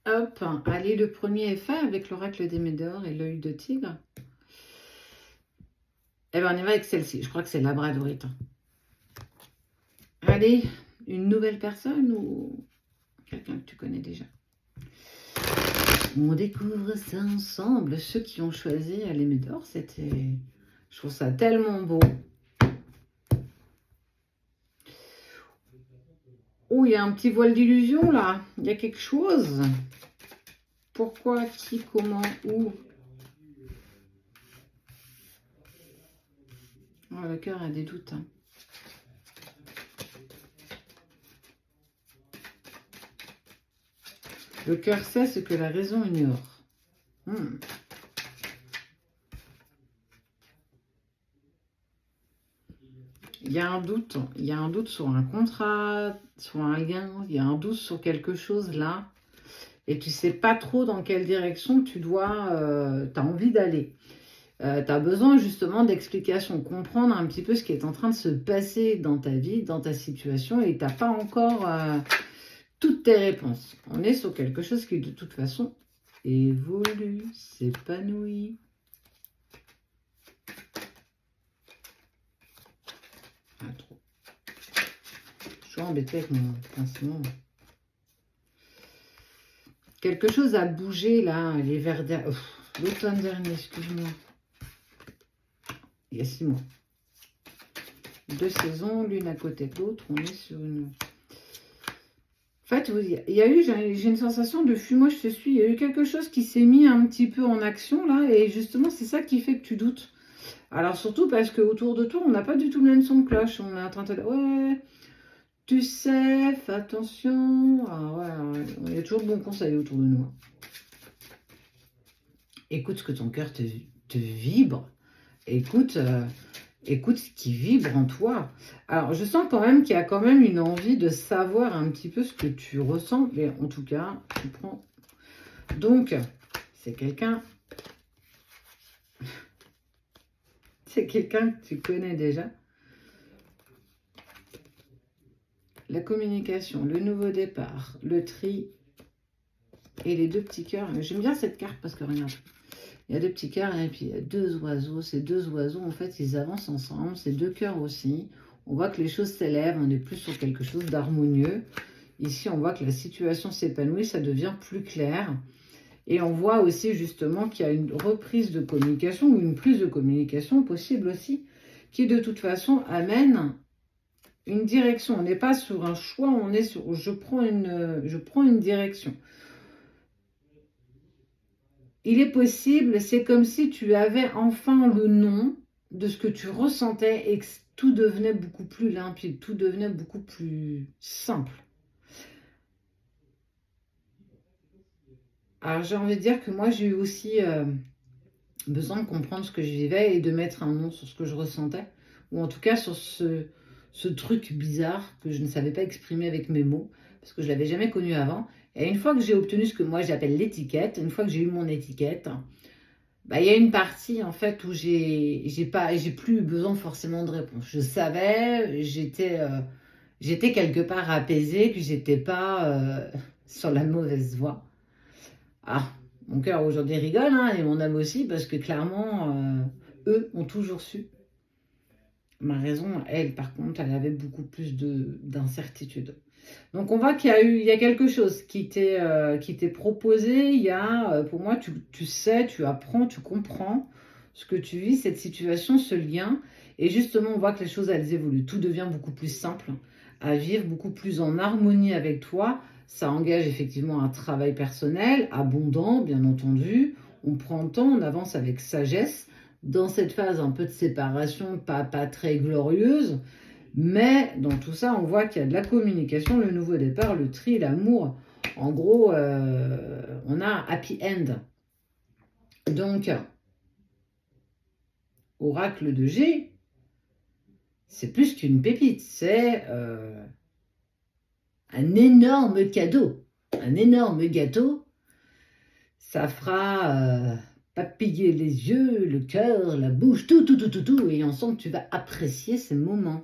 Hop, allez, le premier est fait avec l'oracle des Médors et l'œil de tigre. Eh bien, on y va avec celle-ci. Je crois que c'est labradorite. Allez, une nouvelle personne ou quelqu'un que tu connais déjà? On découvre ça ensemble. Ceux qui ont choisi les Médors, c'était... Je trouve ça tellement beau. Oh, il y a un petit voile d'illusion là. Il y a quelque chose. Pourquoi, qui, comment, où? Oh, le cœur a des doutes. Hein. Le cœur sait ce que la raison ignore. Il y a un doute. Il y a un doute sur un contrat, sur un lien. Il y a un doute sur quelque chose là. Et tu sais pas trop dans quelle direction tu as envie d'aller. Tu as besoin justement d'explications, comprendre un petit peu ce qui est en train de se passer dans ta vie, dans ta situation, et tu n'as pas encore toutes tes réponses. On est sur quelque chose qui de toute façon évolue, s'épanouit. Pas trop. Je suis embêtée avec mon pincement. Quelque chose a bougé là, les vers l'automne dernier, excuse-moi. Il y a 6 mois. 2 saisons, l'une à côté de l'autre. On est sur une... En fait, il y a eu, j'ai une sensation de fuis-moi, je te suis. Il y a eu quelque chose qui s'est mis un petit peu en action là. Et justement, c'est ça qui fait que tu doutes. Alors surtout parce qu'autour de toi, on n'a pas du tout le même son de cloche. On est en train de dire, ouais, tu sais, fais attention. Ah ouais, il y a toujours de bons conseils autour de nous. Écoute ce que ton cœur te vibre. Écoute ce qui vibre en toi. Alors, je sens quand même qu'il y a quand même une envie de savoir un petit peu ce que tu ressens. Mais en tout cas, tu prends... Donc, c'est quelqu'un... C'est quelqu'un que tu connais déjà. La communication, le nouveau départ, le tri et les 2 petits cœurs. J'aime bien cette carte parce que, regarde, il y a 2 petits cœurs et puis il y a 2 oiseaux. Ces 2 oiseaux, en fait, ils avancent ensemble. Ces 2 cœurs aussi. On voit que les choses s'élèvent. On est plus sur quelque chose d'harmonieux. Ici, on voit que la situation s'épanouit. Ça devient plus clair. Et on voit aussi justement qu'il y a une reprise de communication ou une prise de communication possible aussi, qui de toute façon amène une direction. On n'est pas sur un choix, on est sur je prends une direction. Il est possible, c'est comme si tu avais enfin le nom de ce que tu ressentais et que tout devenait beaucoup plus limpide, tout devenait beaucoup plus simple. Alors j'ai envie de dire que moi j'ai eu aussi besoin de comprendre ce que je vivais et de mettre un nom sur ce que je ressentais, ou en tout cas sur ce truc bizarre que je ne savais pas exprimer avec mes mots, parce que je ne l'avais jamais connu avant. Et une fois que j'ai obtenu ce que moi j'appelle l'étiquette, une fois que j'ai eu mon étiquette, bah, il y a une partie en fait où j'ai plus eu besoin forcément de réponse. Je savais, j'étais quelque part apaisée, que j'étais pas sur la mauvaise voie. Ah, mon cœur aujourd'hui rigole, hein, et mon âme aussi, parce que clairement, eux ont toujours su. Ma raison, elle, par contre, elle avait beaucoup plus d'incertitude. Donc on voit il y a quelque chose qui t'est proposé. Il y a, pour moi, tu sais, tu apprends, tu comprends ce que tu vis, cette situation, ce lien. Et justement, on voit que les choses, elles évoluent. Tout devient beaucoup plus simple à vivre, beaucoup plus en harmonie avec toi. Ça engage effectivement un travail personnel, abondant, bien entendu. On prend le temps, on avance avec sagesse. Dans cette phase un peu de séparation, pas très glorieuse, mais dans tout ça, on voit qu'il y a de la communication, le nouveau départ, le tri, l'amour. En gros, on a un happy end. Donc, oracle de G, c'est plus qu'une pépite, c'est un énorme cadeau, un énorme gâteau. Ça fera papiller les yeux, le cœur, la bouche, tout. Et on sent que tu vas apprécier ces moments.